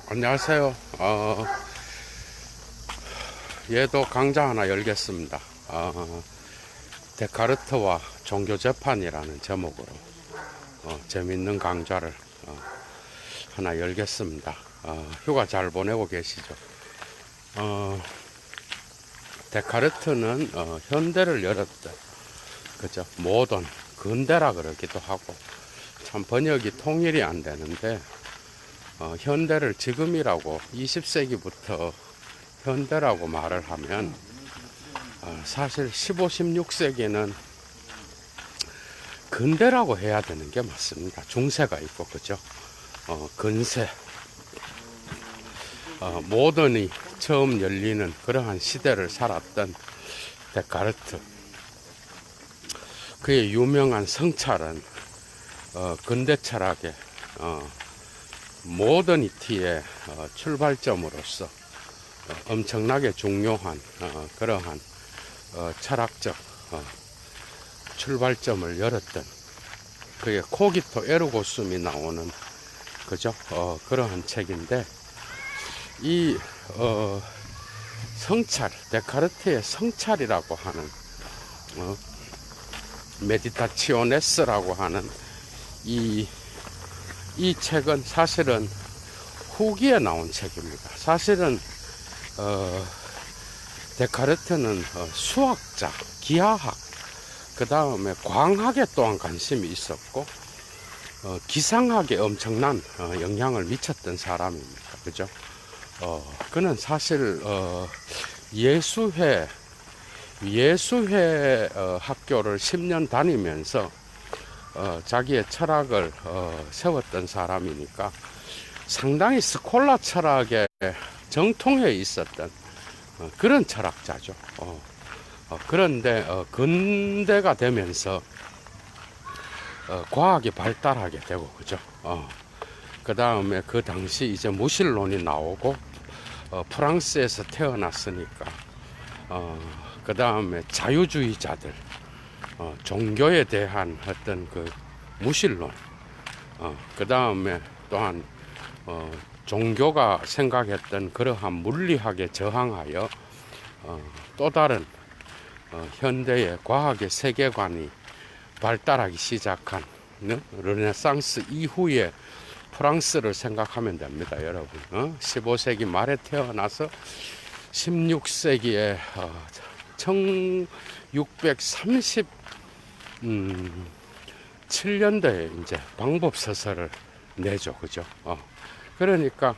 안녕하세요. 얘도 강좌 하나 열겠습니다. 데카르트와 종교 재판이라는 제목으로 재밌는 강좌를 하나 열겠습니다. 휴가 잘 보내고 계시죠? 데카르트는 현대를 열었던, 그죠? 모던 근대라 그러기도 하고, 참 번역이 통일이 안 되는데, 현대를 지금이라고 20세기부터 현대라고 말을 하면 사실 15, 16세기는 근대라고 해야 되는 게 맞습니다. 중세가 있고, 그죠? 근세, 모던이 처음 열리는 그러한 시대를 살았던 데카르트. 그의 유명한 성찰은 근대 철학의 모더니티의 출발점으로서 엄청나게 중요한 그러한 철학적 출발점을 열었던, 그게 코기토 에르고숨이 나오는, 그죠? 그러한 책인데, 이 성찰, 데카르트의 성찰이라고 하는 메디타치오네스라고 하는 이 책은 사실은 후기에 나온 책입니다. 사실은 데카르트는 수학자, 기하학, 그 다음에 광학에 또한 관심이 있었고, 기상학에 엄청난 영향을 미쳤던 사람입니다. 그죠? 그는 사실 예수회 학교를 10년 다니면서 자기의 철학을 세웠던 사람이니까 상당히 스콜라 철학에 정통해 있었던 그런 철학자죠. 그런데 근대가 되면서 과학이 발달하게 되고, 그죠? 그 다음에 그 당시 이제 무신론이 나오고, 프랑스에서 태어났으니까 그 다음에 자유주의자들, 종교에 대한 어떤 그 무신론, 그 다음에 또한 종교가 생각했던 그러한 물리학에 저항하여 또 다른 현대의 과학의 세계관이 발달하기 시작한 르네상스 이후의 프랑스를 생각하면 됩니다, 여러분. 15세기 말에 태어나서 16세기에 1637년도에 이제 방법서설을 내죠, 그죠? 그러니까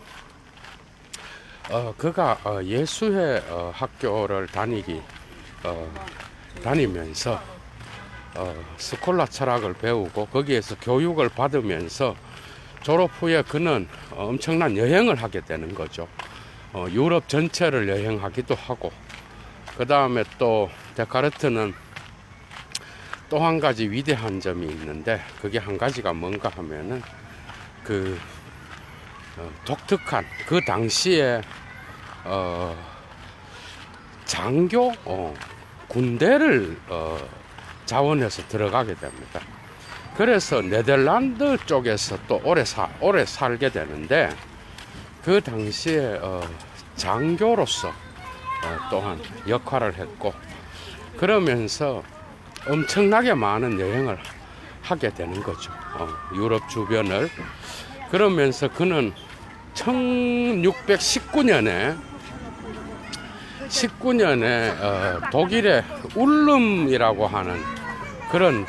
그가 예수회 학교를 다니면서 스콜라 철학을 배우고 거기에서 교육을 받으면서 졸업 후에 그는 엄청난 여행을 하게 되는 거죠. 유럽 전체를 여행하기도 하고, 그 다음에 또 데카르트는 또 한 가지 위대한 점이 있는데, 그게 한 가지가 뭔가 하면은 그 독특한 그 당시에 장교 군대를 자원해서 들어가게 됩니다. 그래서 네덜란드 쪽에서 또 오래 살게 되는데, 그 당시에 장교로서 또한 역할을 했고, 그러면서 엄청나게 많은 여행을 하게 되는 거죠. 유럽 주변을. 그러면서 그는 1619년에 독일의 울름이라고 하는 그런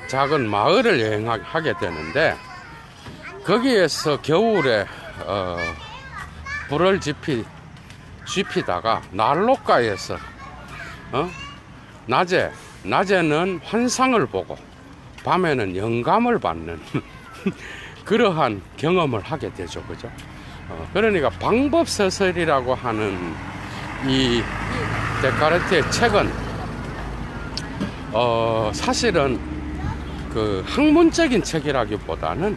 작은 마을을 여행하게 되는데, 거기에서 겨울에 불을 지피다가 난로가에서 낮에는 환상을 보고 밤에는 영감을 받는 그러한 경험을 하게 되죠, 그죠? 그러니까 방법서설이라고 하는 이 데카르트의 책은 사실은 그 학문적인 책이라기보다는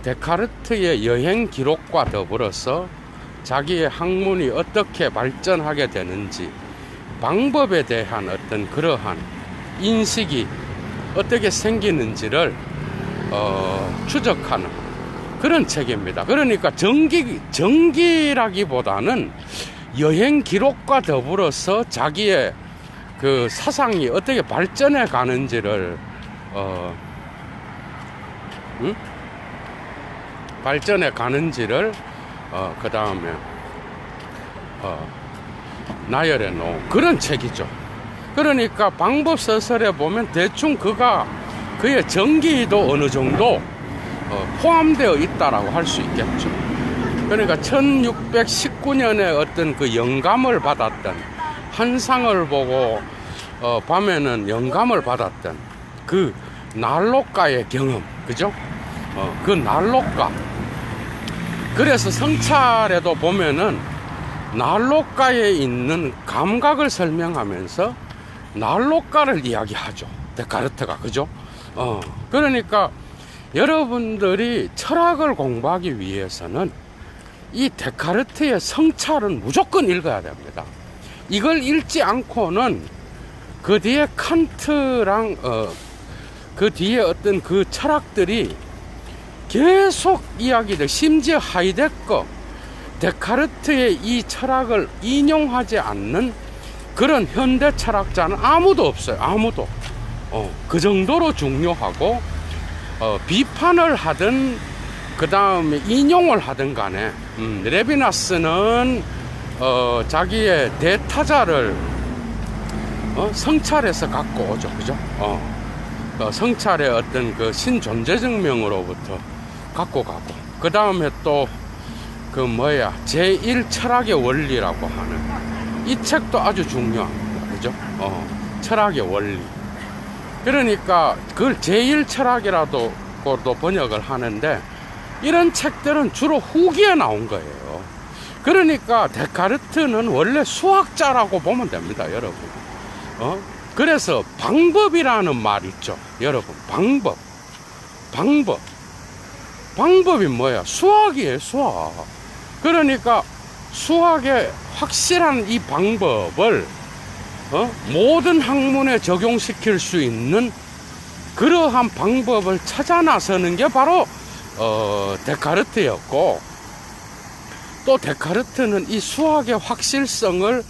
데카르트의 여행 기록과 더불어서 자기의 학문이 어떻게 발전하게 되는지, 방법에 대한 어떤 그러한 인식이 어떻게 생기는지를 추적하는 그런 책입니다. 그러니까 전기라기보다는 여행 기록과 더불어서 자기의 그 사상이 어떻게 발전해 가는지를 발전해 가는지를 그 다음에 나열해 놓은 그런 책이죠. 그러니까 방법서설에 보면 대충 그의 정기도 어느 정도 포함되어 있다라고 할 수 있겠죠. 그러니까 1619년에 어떤 그 영감을 받았던, 한상을 보고 밤에는 영감을 받았던 그 난로가의 경험, 그죠? 그 난로가. 그래서 성찰에도 보면은 난로가에 있는 감각을 설명하면서 난로가를 이야기하죠, 데카르트가. 그죠? 그러니까 여러분들이 철학을 공부하기 위해서는 이 데카르트의 성찰은 무조건 읽어야 됩니다. 이걸 읽지 않고는 그 뒤에 칸트랑 그 뒤에 어떤 그 철학들이 계속 이야기들, 심지어 하이데거, 데카르트의 이 철학을 인용하지 않는 그런 현대 철학자는 아무도 없어요. 아무도. 그 정도로 중요하고, 비판을 하든 그 다음에 인용을 하든 간에 레비나스는 자기의 대타자를 성찰해서 갖고 오죠. 그죠? 성찰의 어떤 그 신존재증명으로부터 갖고 가고, 그 다음에 또 그 제1 철학의 원리라고 하는 이 책도 아주 중요합니다. 그죠? 철학의 원리. 그러니까 그걸 제1 철학이라도 번역을 하는데, 이런 책들은 주로 후기에 나온 거예요. 그러니까 데카르트는 원래 수학자라고 보면 됩니다, 여러분. 그래서 방법이라는 말 있죠, 여러분. 방법이 뭐야? 수학이에요, 수학. 그러니까 수학의 확실한 이 방법을 모든 학문에 적용시킬 수 있는 그러한 방법을 찾아 나서는 게 바로 데카르트였고, 또 데카르트는 이 수학의 확실성을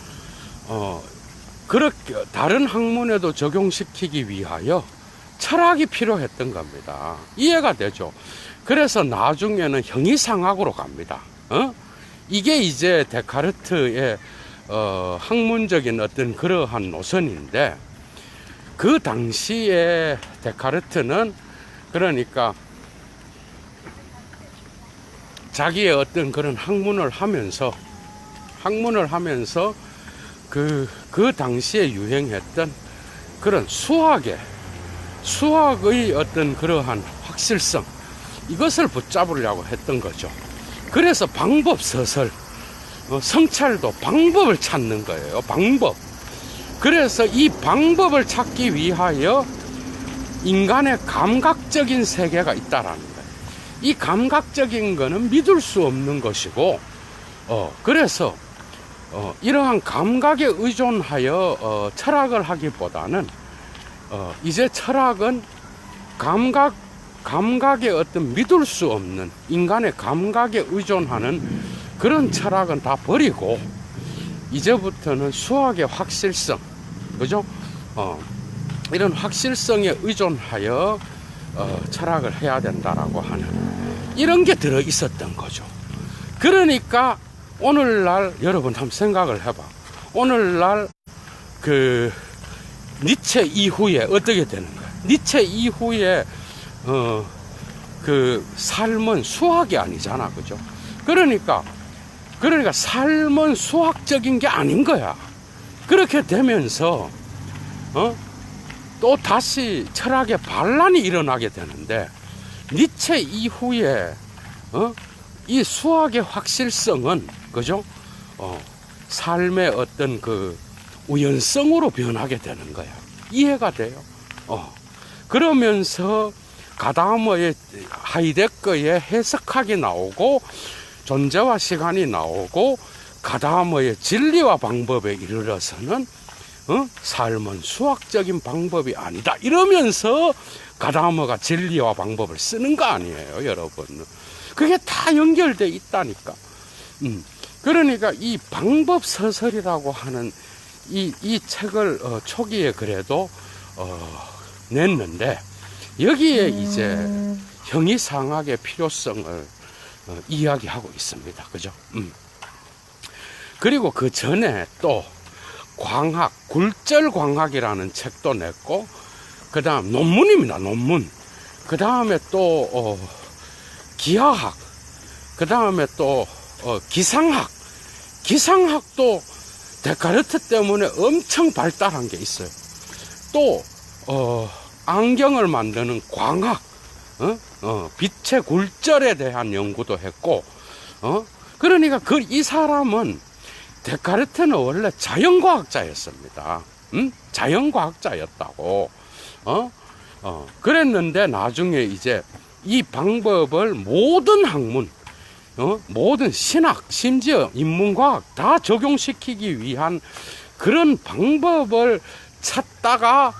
그렇게 다른 학문에도 적용시키기 위하여 철학이 필요했던 겁니다. 이해가 되죠? 그래서 나중에는 형이상학으로 갑니다. 이게 이제 데카르트의 학문적인 어떤 그러한 노선인데, 그 당시에 데카르트는 그러니까 자기의 어떤 그런 학문을 하면서 그 당시에 유행했던 그런 수학의 어떤 그러한 확실성, 이것을 붙잡으려고 했던 거죠. 그래서 방법서설, 성찰도 방법을 찾는 거예요. 방법. 그래서 이 방법을 찾기 위하여 인간의 감각적인 세계가 있다라는 거예요. 이 감각적인 거는 믿을 수 없는 것이고, 그래서 이러한 감각에 의존하여 철학을 하기보다는 이제 철학은 감각의 어떤 믿을 수 없는 인간의 감각에 의존하는 그런 철학은 다 버리고, 이제부터는 수학의 확실성, 그죠? 이런 확실성에 의존하여 철학을 해야 된다라고 하는 이런 게 들어 있었던 거죠. 그러니까 오늘날 여러분 한번 생각을 해봐. 오늘날 그 니체 이후에 어떻게 되는 거야? 니체 이후에 그 삶은 수학이 아니잖아, 그죠? 그러니까 삶은 수학적인 게 아닌 거야. 그렇게 되면서 또 다시 철학의 반란이 일어나게 되는데, 니체 이후에 이 수학의 확실성은, 그죠? 삶의 어떤 그 우연성으로 변하게 되는 거야. 이해가 돼요? 그러면서 가다머의 하이데거의 해석학이 나오고, 존재와 시간이 나오고, 가다머의 진리와 방법에 이르러서는 삶은 수학적인 방법이 아니다, 이러면서 가다머가 진리와 방법을 쓰는 거 아니에요, 여러분. 그게 다 연결돼 있다니까. 그러니까 이 방법서설이라고 하는 이 책을 초기에 그래도 냈는데, 여기에 이제 형이상학의 필요성을 이야기하고 있습니다. 그죠? 그리고 그 전에 또 광학, 굴절광학이라는 책도 냈고, 그 다음 논문입니다. 논문. 그 다음에 또 기하학, 그 다음에 또 기상학. 기상학도 데카르트 때문에 엄청 발달한 게 있어요. 또 안경을 만드는 광학, 빛의 굴절에 대한 연구도 했고, 그러니까 이 사람은, 데카르트는 원래 자연과학자였습니다. 자연과학자였다고. 그랬는데 나중에 이제 이 방법을 모든 학문, 모든 신학, 심지어 인문과학 다 적용시키기 위한 그런 방법을 찾다가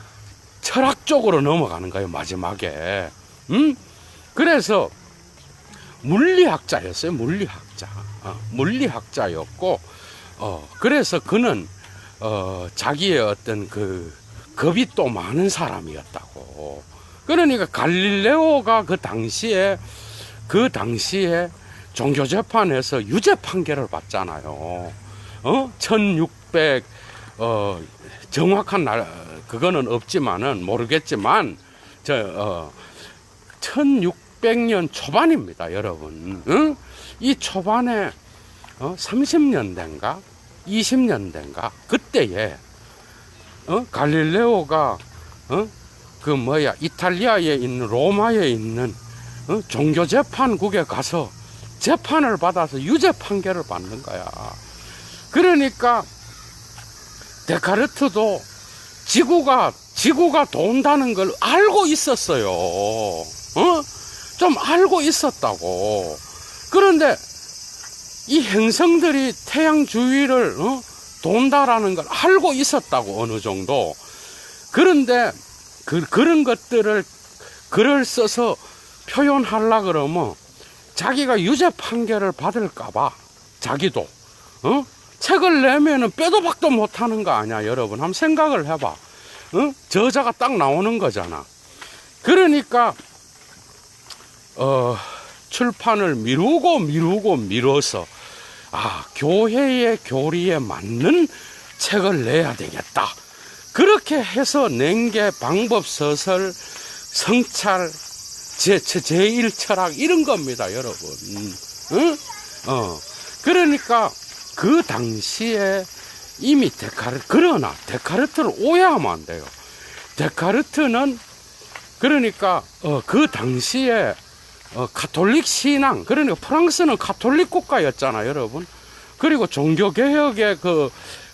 철학 쪽으로 넘어가는 거예요, 마지막에. 그래서 물리학자였어요, 물리학자. 물리학자였고, 그래서 그는 자기의 어떤 겁이 또 많은 사람이었다고. 그러니까 갈릴레오가 그 당시에 종교재판에서 유죄 판결을 받잖아요. 1600, 정확한 그거는 없지만은, 모르겠지만, 1600년 초반입니다, 여러분. 이 초반에, 30년대인가? 20년대인가? 그때에, 갈릴레오가, 이탈리아에 있는, 로마에 있는, 종교재판국에 가서 재판을 받아서 유죄 판결을 받는 거야. 그러니까 데카르트도 지구가 돈다는 걸 알고 있었어요. 좀 알고 있었다고. 그런데 이 행성들이 태양 주위를 돈다라는 걸 알고 있었다고, 어느 정도. 그런데 그런 것들을 글을 써서 표현하려고 그러면 자기가 유죄 판결을 받을까봐, 자기도 책을 내면은 빼도 박도 못하는 거 아니야, 여러분. 한번 생각을 해봐. 저자가 딱 나오는 거잖아. 그러니까 출판을 미루어서 교회의 교리에 맞는 책을 내야 되겠다. 그렇게 해서 낸 게 방법서설, 성찰, 제1철학 이런 겁니다, 여러분. 그러니까 그 당시에 이미 그러나 데카르트를 오해하면 안 돼요. 데카르트는 그러니까 그 당시에 가톨릭 신앙, 그러니까 프랑스는 가톨릭 국가였잖아요, 여러분. 그리고 종교개혁의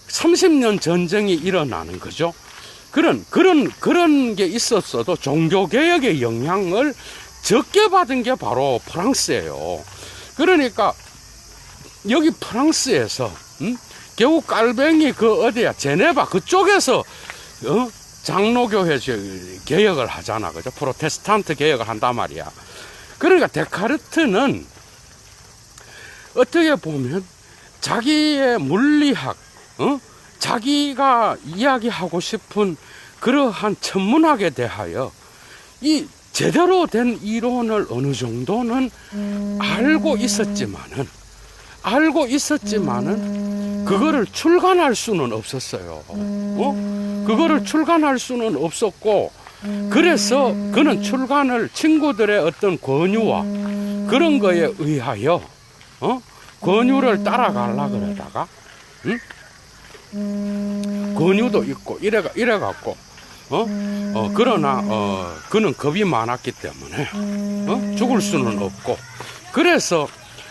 30년 전쟁이 일어나는 거죠. 그런 게 있었어도 종교개혁의 영향을 적게 받은 게 바로 프랑스예요. 그러니까 여기 프랑스에서 겨우 깔뱅이 어디야, 제네바 그쪽에서 장로교회 개혁을 하잖아, 그죠? 프로테스탄트 개혁을 한단 말이야. 그러니까 데카르트는 어떻게 보면 자기의 물리학, 자기가 이야기하고 싶은 그러한 천문학에 대하여 이 제대로 된 이론을 어느 정도는 알고 있었지만은 그거를 출간할 수는 없었어요. 그거를 출간할 수는 없었고, 그래서 그는 출간을 친구들의 어떤 권유와 그런 거에 의하여 권유를 따라가려고 그러다가 권유도 있고 이래갖고 그러나 그는 겁이 많았기 때문에 죽을 수는 없고, 그래서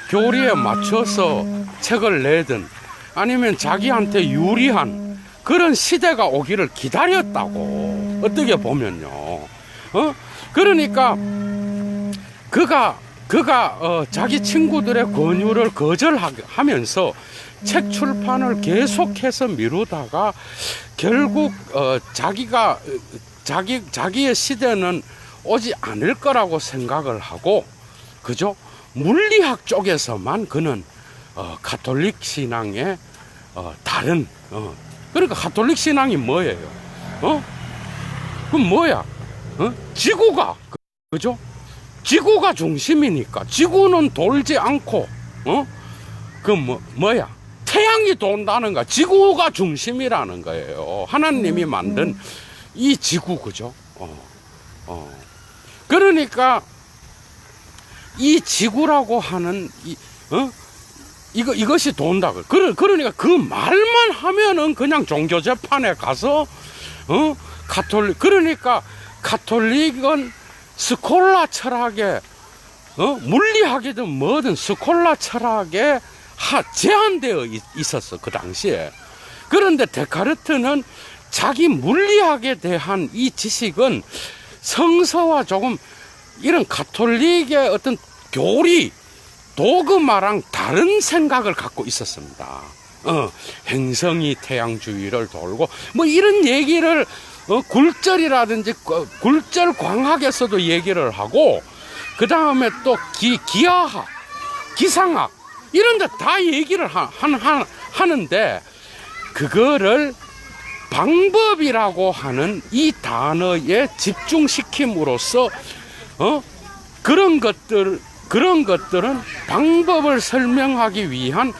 교리에 맞춰서 책을 내든 아니면 자기한테 유리한 그런 시대가 오기를 기다렸다고, 어떻게 보면요. 그러니까 그가 자기 친구들의 권유를 거절하면서 책 출판을 계속해서 미루다가 결국 자기의 시대는 오지 않을 거라고 생각을 하고, 그죠? 물리학 쪽에서만 그는 가톨릭 신앙의 다른 그러니까 가톨릭 신앙이 뭐예요? 그럼 뭐야? 지구가 그죠? 지구가 중심이니까 지구는 돌지 않고 그 뭐야? 태양이 돈다는 거, 지구가 중심이라는 거예요. 하나님이 만든 이 지구, 그죠? 그러니까 이 지구라고 하는 이것이 돈다. 그러니까 그 말만 하면은 그냥 종교 재판에 가서 그러니까 가톨릭은 스콜라 철학에 물리학이든 뭐든 스콜라 철학에 제한되어 있었어, 그 당시에. 그런데 데카르트는 자기 물리학에 대한 이 지식은 성서와 조금 이런 가톨릭의 어떤 교리, 도그마랑 다른 생각을 갖고 있었습니다. 행성이 태양 주위를 돌고 뭐 이런 얘기를 굴절이라든지 굴절 광학에서도 얘기를 하고, 그 다음에 또 기하학, 기상학 이런 데 다 얘기를 하는데, 그거를 방법이라고 하는 이 단어에 집중시킴으로써 그런 것들은 방법을 설명하기 위한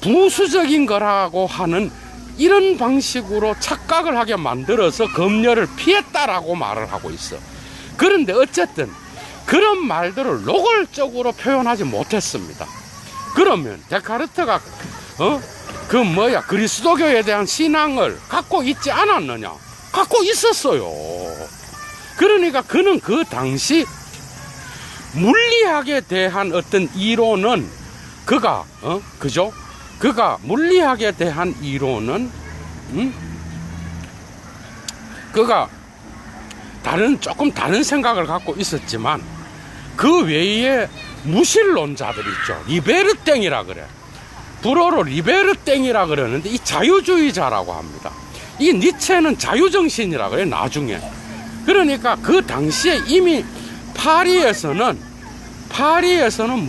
부수적인 거라고 하는 이런 방식으로 착각을 하게 만들어서 검열을 피했다라고 말을 하고 있어. 그런데 어쨌든 그런 말들을 노골적으로 표현하지 못했습니다. 그러면 데카르트가 그리스도교에 대한 신앙을 갖고 있지 않았느냐? 갖고 있었어요. 그러니까 그는 그 당시 물리학에 대한 어떤 이론은 그죠? 그가 물리학에 대한 이론은 그가 조금 다른 생각을 갖고 있었지만, 그 외에 무신론자들 있죠. 리베르땡이라 그래. 불어로 리베르땡이라 그러는데 이 자유주의자라고 합니다. 이 니체는 자유정신이라 그래, 나중에. 그러니까 그 당시에 이미 파리에서는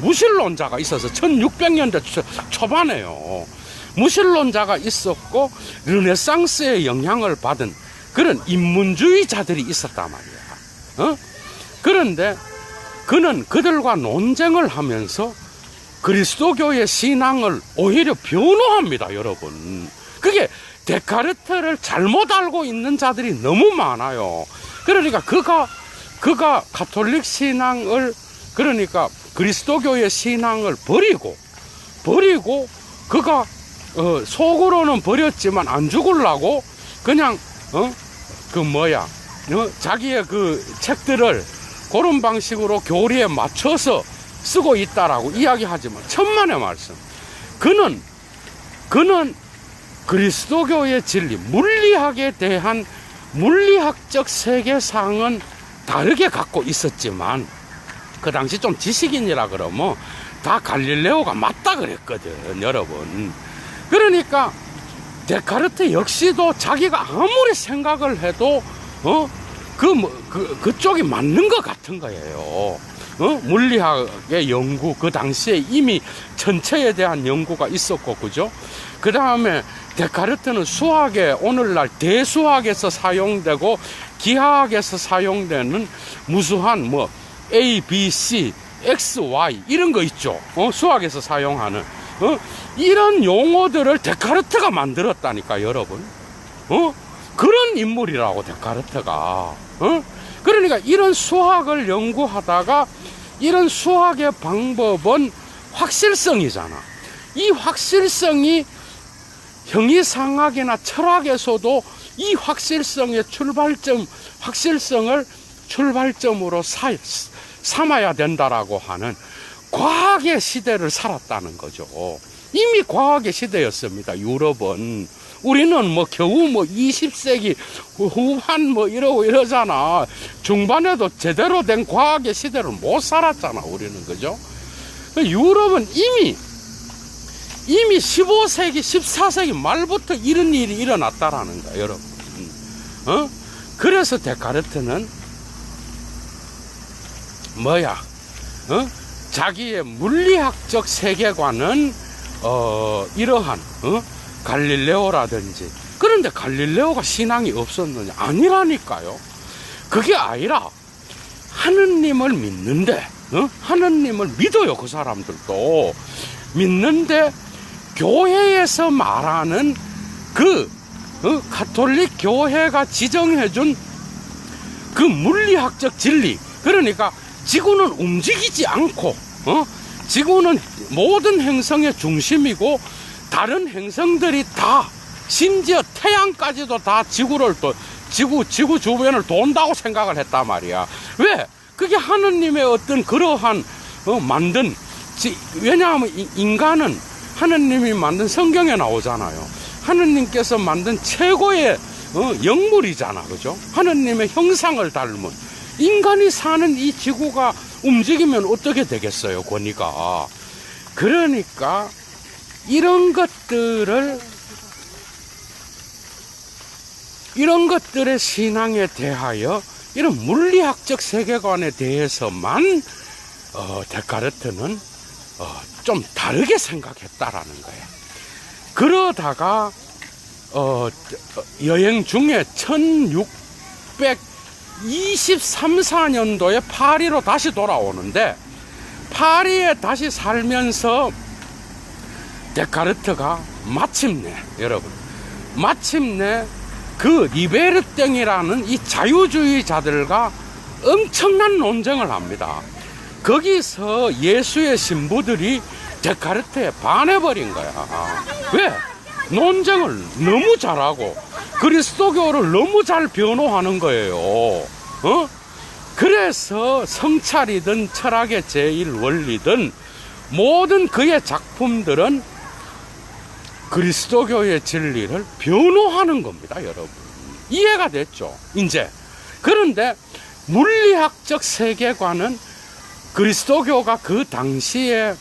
무신론자가 있어서 1600년대 초반에요. 무신론자가 있었고 르네상스의 영향을 받은 그런 인문주의자들이 있었단 말이야. 그런데 그는 그들과 논쟁을 하면서 그리스도교의 신앙을 오히려 변호합니다, 여러분. 그게 데카르트를 잘못 알고 있는 자들이 너무 많아요. 그러니까 그가 가톨릭 신앙을, 그러니까 그리스도교의 신앙을 버리고 그가 속으로는 버렸지만 안 죽으려고 그냥 자기의 그 책들을 그런 방식으로 교리에 맞춰서 쓰고 있다라고 이야기하지만, 천만의 말씀, 그는 그리스도교의 진리, 물리학에 대한 물리학적 세계상은 다르게 갖고 있었지만, 그 당시 좀 지식인이라 그러면 다 갈릴레오가 맞다 그랬거든, 여러분. 그러니까 데카르트 역시도 자기가 아무리 생각을 해도 그쪽이 맞는 것 같은 거예요. 물리학의 연구, 그 당시에 이미 천체에 대한 연구가 있었고, 그죠? 그 다음에 데카르트는 수학에, 오늘날 대수학에서 사용되고 기하학에서 사용되는 무수한 A, B, C, X, Y 이런 거 있죠. 수학에서 사용하는 이런 용어들을 데카르트가 만들었다니까, 여러분. 그런 인물이라고, 데카르트가. 그러니까 이런 수학을 연구하다가, 이런 수학의 방법은 확실성이잖아. 이 확실성이 형이상학이나 철학에서도 이 확실성을 출발점으로 삼아야 된다라고 하는 과학의 시대를 살았다는 거죠. 이미 과학의 시대였습니다, 유럽은. 우리는 겨우 20세기 후반 이러잖아. 중반에도 제대로 된 과학의 시대를 못 살았잖아, 우리는. 그죠? 유럽은 이미 15세기, 14세기 말부터 이런 일이 일어났다라는 거야, 여러분. 그래서 데카르트는 자기의 물리학적 세계관은 이러한 갈릴레오라든지. 그런데 갈릴레오가 신앙이 없었느냐? 아니라니까요. 그게 아니라 하느님을 믿는데, 하느님을 믿어요. 그 사람들도 믿는데, 교회에서 말하는 그 가톨릭 교회가 지정해준 그 물리학적 진리, 그러니까 지구는 움직이지 않고 지구는 모든 행성의 중심이고 다른 행성들이 다, 심지어 태양까지도 다 지구 주변을 돈다고 생각을 했단 말이야. 왜? 그게 하느님의 어떤 그러한 왜냐하면 인간은 하느님이 만든, 성경에 나오잖아요. 하느님께서 만든 최고의 영물이잖아, 그죠? 하느님의 형상을 닮은 인간이 사는 이 지구가 움직이면 어떻게 되겠어요, 권위가. 그러니까 이런 것들의 신앙에 대하여, 이런 물리학적 세계관에 대해서만 데카르트는 좀 다르게 생각했다라는 거예요. 그러다가 여행 중에 1623, 4년도에 파리로 다시 돌아오는데, 파리에 다시 살면서 데카르트가 마침내 그 리베르땡이라는 이 자유주의자들과 엄청난 논쟁을 합니다. 거기서 예수의 신부들이 데카르트에 반해버린 거야. 왜? 논쟁을 너무 잘하고 그리스도교를 너무 잘 변호하는 거예요. 그래서 성찰이든 철학의 제1원리든 모든 그의 작품들은 그리스도교의 진리를 변호하는 겁니다, 여러분. 이해가 됐죠, 이제? 그런데 물리학적 세계관은 그리스도교가 그 당시에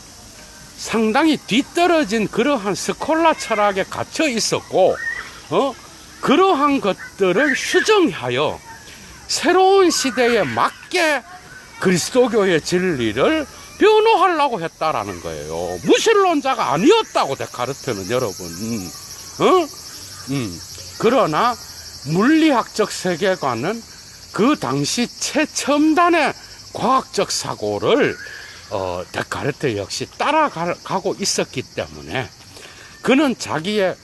상당히 뒤떨어진 그러한 스콜라 철학에 갇혀 있었고, 그러한 것들을 수정하여 새로운 시대에 맞게 그리스도교의 진리를 변호하려고 했다라는 거예요. 무신론자가 아니었다고, 데카르트는, 여러분. 그러나 물리학적 세계관은 그 당시 최첨단의 과학적 사고를 데카르트 역시 따라가고 있었기 때문에 그는 자기의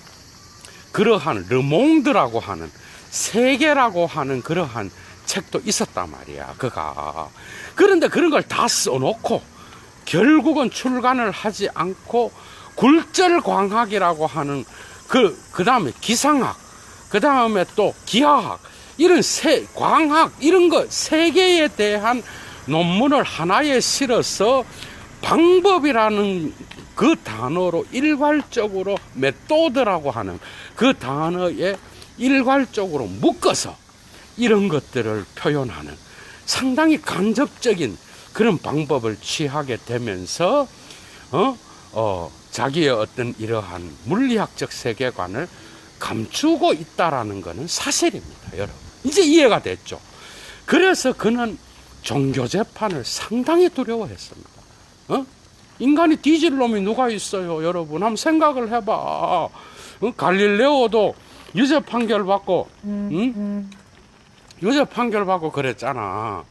그러한 르몽드라고 하는, 세계라고 하는 그러한 책도 있었단 말이야, 그가. 그런데 그런 걸 다 써놓고 결국은 출간을 하지 않고 굴절광학이라고 하는 그 다음에 기상학, 그 다음에 또 기하학, 이런 광학, 이런 거 세계에 대한 논문을 하나에 실어서 방법이라는 그 단어로 일괄적으로, 메소드라고 하는 그 단어에 일괄적으로 묶어서 이런 것들을 표현하는 상당히 간접적인 그런 방법을 취하게 되면서 자기의 어떤 이러한 물리학적 세계관을 감추고 있다라는 것은 사실입니다, 여러분. 이제 이해가 됐죠. 그래서 그는 종교 재판을 상당히 두려워했습니다. 인간이 뒤질 놈이 누가 있어요, 여러분? 한번 생각을 해봐. 갈릴레오도 유죄 판결 받고, 유죄 판결 받고 그랬잖아.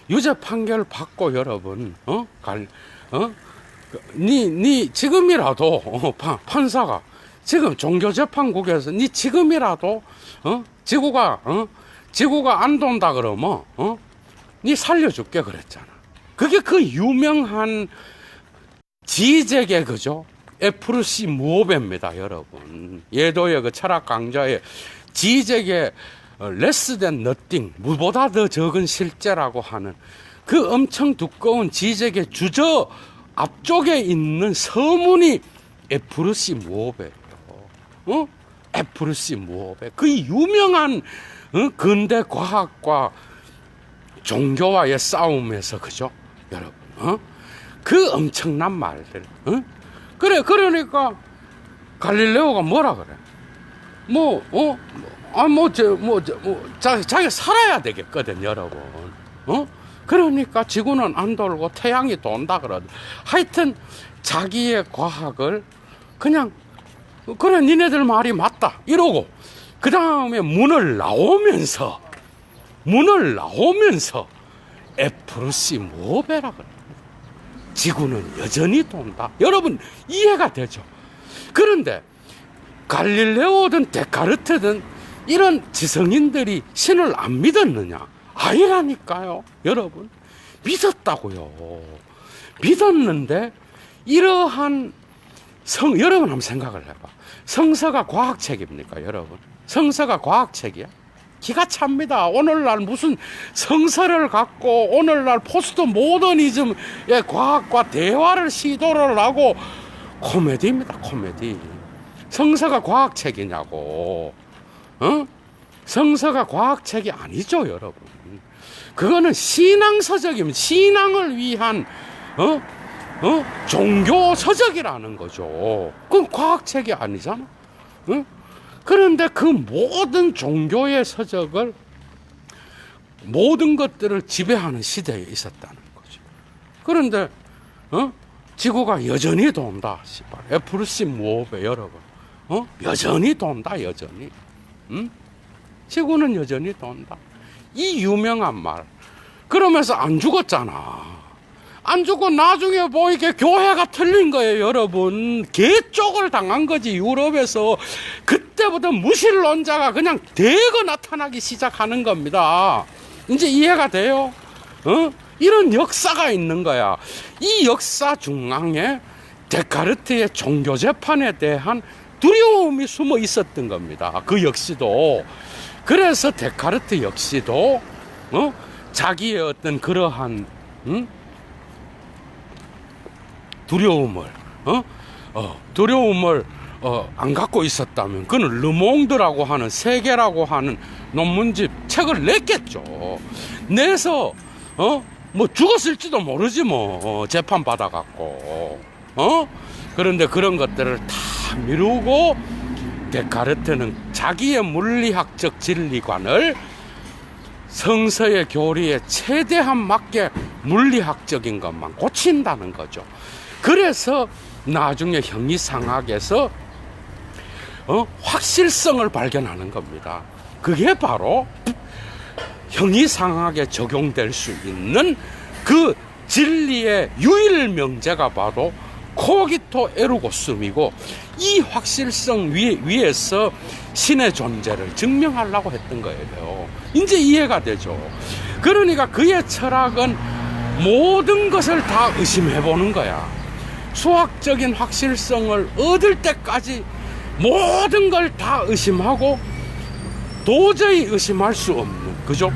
유죄 판결 받고, 여러분, 니 지금이라도 판사가 지금 종교재판국에서 니 지금이라도 지구가 안 돈다 그러면 니 살려줄게 그랬잖아. 그게 그 유명한 지적의, 그죠? 에프루시 무오베입니다, 여러분. 예도의 그 철학 강좌의 지적의 less than nothing, 무보다 더 적은 실제라고 하는 그 엄청 두꺼운 지적의 주저 앞쪽에 있는 서문이 에프루시 무오베예요. 에프루시 무오베. 그 유명한 근대 과학과 종교와의 싸움에서, 그죠, 여러분? 그 엄청난 말들. 그러니까 갈릴레오가 뭐라 그래? 자기 살아야 되겠거든, 여러분. 그러니까 지구는 안 돌고 태양이 돈다 그러죠. 하여튼 자기의 과학을 그냥 그래 니네들 말이 맞다 이러고 그 다음에 문을 나오면서 에프루시 모베라 그래. 지구는 여전히 돈다. 여러분 이해가 되죠? 그런데 갈릴레오든 데카르트든 이런 지성인들이 신을 안 믿었느냐? 아니라니까요. 여러분 믿었다고요. 믿었는데 이러한 여러분 한번 생각을 해봐. 성서가 과학책입니까 여러분? 성서가 과학책이야? 기가 찹니다. 오늘날 무슨 성서를 갖고 오늘날 포스트 모더니즘의 과학과 대화를 시도를 하고 코미디입니다. 코미디. 성서가 과학책이냐고. 성서가 과학책이 아니죠 여러분. 그거는 신앙서적입니다. 신앙을 위한 종교서적이라는 거죠. 그건 과학책이 아니잖아. 그런데 그 모든 종교의 서적을 모든 것들을 지배하는 시대에 있었다는 거죠. 그런데 지구가 여전히 돈다. 에프루시 모베 여러분. 여전히 돈다. 여전히. 지구는 여전히 돈다. 이 유명한 말. 그러면서 안 죽었잖아. 안 죽고 나중에 보이게 교회가 틀린 거예요 여러분. 개쪽을 당한 거지. 유럽에서 그때부터 무신론자가 그냥 대거 나타나기 시작하는 겁니다. 이제 이해가 돼요? 이런 역사가 있는 거야. 이 역사 중앙에 데카르트의 종교 재판에 대한 두려움이 숨어 있었던 겁니다. 그 역시도. 그래서 데카르트 역시도 자기의 어떤 그러한 두려움을 안 갖고 있었다면 그는 르몽드라고 하는 세계라고 하는 논문집 책을 냈겠죠. 내서 뭐 죽었을지도 모르지 뭐 재판 받아갖고 그런데 그런 것들을 다 미루고 데카르트는 자기의 물리학적 진리관을 성서의 교리에 최대한 맞게 물리학적인 것만 고친다는 거죠. 그래서 나중에 형이상학에서 확실성을 발견하는 겁니다. 그게 바로 형이상학에 적용될 수 있는 그 진리의 유일 명제가 바로 코기토 에르고 숨이고, 이 확실성 위에서 신의 존재를 증명하려고 했던 거예요. 이제 이해가 되죠. 그러니까 그의 철학은 모든 것을 다 의심해보는 거야. 수학적인 확실성을 얻을 때까지 모든 걸 다 의심하고 도저히 의심할 수 없는, 그죠?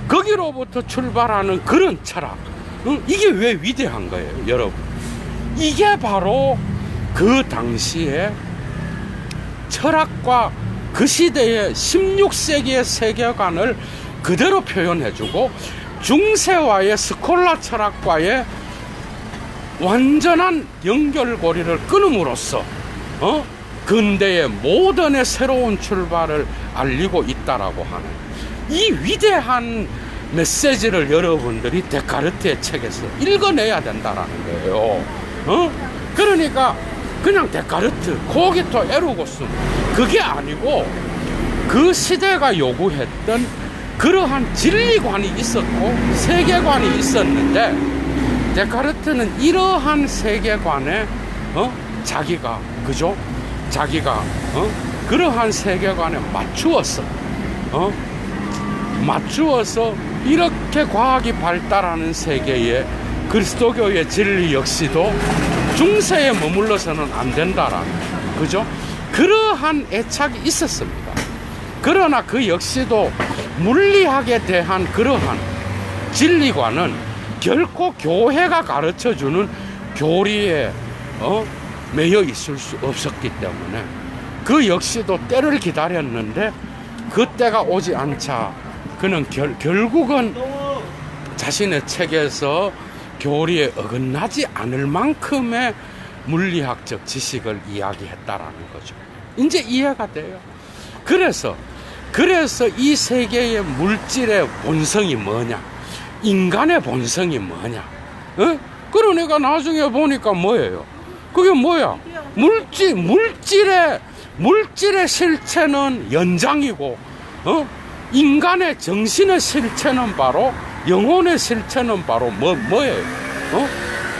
거기로부터 출발하는 그런 철학, 이게 왜 위대한 거예요, 여러분? 이게 바로 그 당시에 철학과 그 시대의 16세기의 세계관을 그대로 표현해주고, 중세와의 스콜라 철학과의 완전한 연결고리를 끊음으로써 근대의 모던의 새로운 출발을 알리고 있다라고 하는 이 위대한 메시지를 여러분들이 데카르트의 책에서 읽어내야 된다라는 거예요. 그러니까 그냥 데카르트, 코기토, 에르고스, 그게 아니고 그 시대가 요구했던 그러한 진리관이 있었고 세계관이 있었는데, 데카르트는 이러한 세계관에 자기가, 그죠? 자기가 그러한 세계관에 맞추어서 이렇게 과학이 발달하는 세계에 그리스도교의 진리 역시도 중세에 머물러서는 안 된다라는, 그죠? 그러한 애착이 있었습니다. 그러나 그 역시도 물리학에 대한 그러한 진리관은 결코 교회가 가르쳐주는 교리에 매여 있을 수 없었기 때문에 그 역시도 때를 기다렸는데 그 때가 오지 않자 그는 결국은 자신의 책에서 교리에 어긋나지 않을 만큼의 물리학적 지식을 이야기했다라는 거죠. 이제 이해가 돼요. 그래서 이 세계의 물질의 본성이 뭐냐? 인간의 본성이 뭐냐? 어? 그러니까 나중에 보니까 뭐예요? 그게 뭐야? 물질의 실체는 연장이고, 인간의 정신의 실체는 바로, 영혼의 실체는 바로 뭐예요?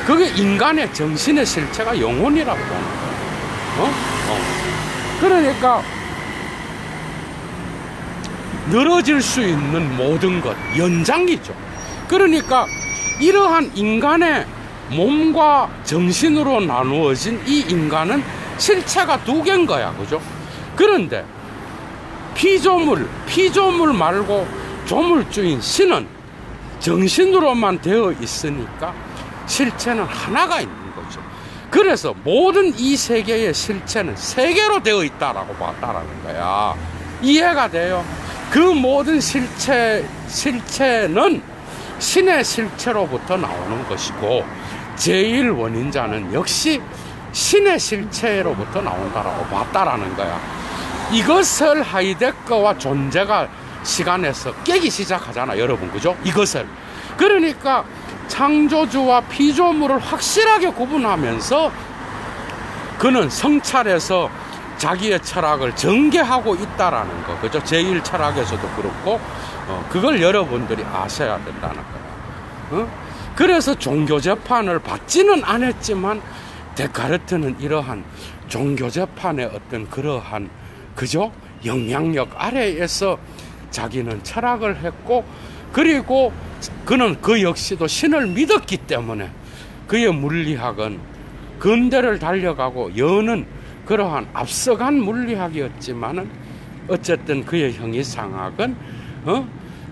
그게 인간의 정신의 실체가 영혼이라고 하는 거예요. 그러니까, 늘어질 수 있는 모든 것, 연장이죠. 그러니까, 이러한 인간의 몸과 정신으로 나누어진 이 인간은 실체가 두 개인 거야. 그죠? 그런데 피조물 말고 조물주인 신은 정신으로만 되어 있으니까 실체는 하나가 있는 거죠. 그래서 모든 이 세계의 실체는 세 개로 되어 있다라고 봤다라는 거야. 이해가 돼요? 그 모든 실체는 신의 실체로부터 나오는 것이고, 제일 원인자는 역시 신의 실체로부터 나온다라고 봤다라는 거야. 이것을 하이데거와 존재가 시간에서 깨기 시작하잖아, 여러분. 그죠? 이것을. 그러니까 창조주와 피조물을 확실하게 구분하면서 그는 성찰해서 자기의 철학을 전개하고 있다라는 거. 그죠? 제1철학에서도 그렇고, 그걸 여러분들이 아셔야 된다는 거야. 그래서 종교 재판을 받지는 않았지만, 데카르트는 이러한 종교 재판의 어떤 그러한, 그죠? 영향력 아래에서 자기는 철학을 했고, 그리고 그는 그 역시도 신을 믿었기 때문에 그의 물리학은 근대를 달려가고 여는 그러한 앞서간 물리학이었지만은 어쨌든 그의 형이상학은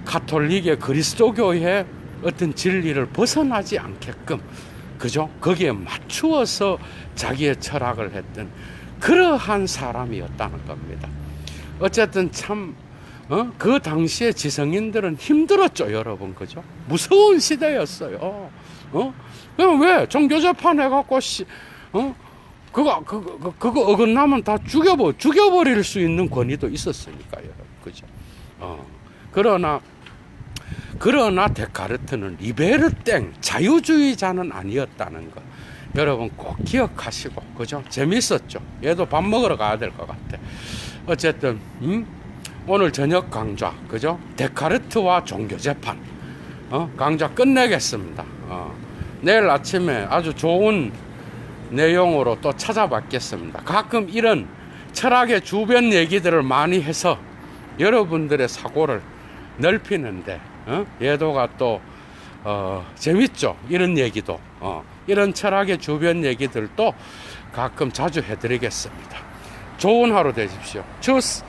가톨릭의 그리스도교의 어떤 진리를 벗어나지 않게끔, 그죠? 거기에 맞추어서 자기의 철학을 했던 그러한 사람이었다는 겁니다. 어쨌든 참 그 당시에 지성인들은 힘들었죠, 여러분. 그죠? 무서운 시대였어요. 그럼 왜 종교재판 해갖고 그거 어긋나면 다 죽여버릴 수 있는 권위도 있었으니까요. 그죠? 그러나 데카르트는 리베르땡, 자유주의자는 아니었다는 거. 여러분 꼭 기억하시고, 그죠? 재밌었죠? 얘도 밥 먹으러 가야 될 것 같아. 어쨌든, 오늘 저녁 강좌, 그죠? 데카르트와 종교재판. 강좌 끝내겠습니다. 내일 아침에 아주 좋은 내용으로 또 찾아뵙겠습니다. 가끔 이런 철학의 주변 얘기들을 많이 해서 여러분들의 사고를 넓히는데, 얘도가 또, 재밌죠? 이런 얘기도. 이런 철학의 주변 얘기들도 가끔 자주 해드리겠습니다. 좋은 하루 되십시오. 주스!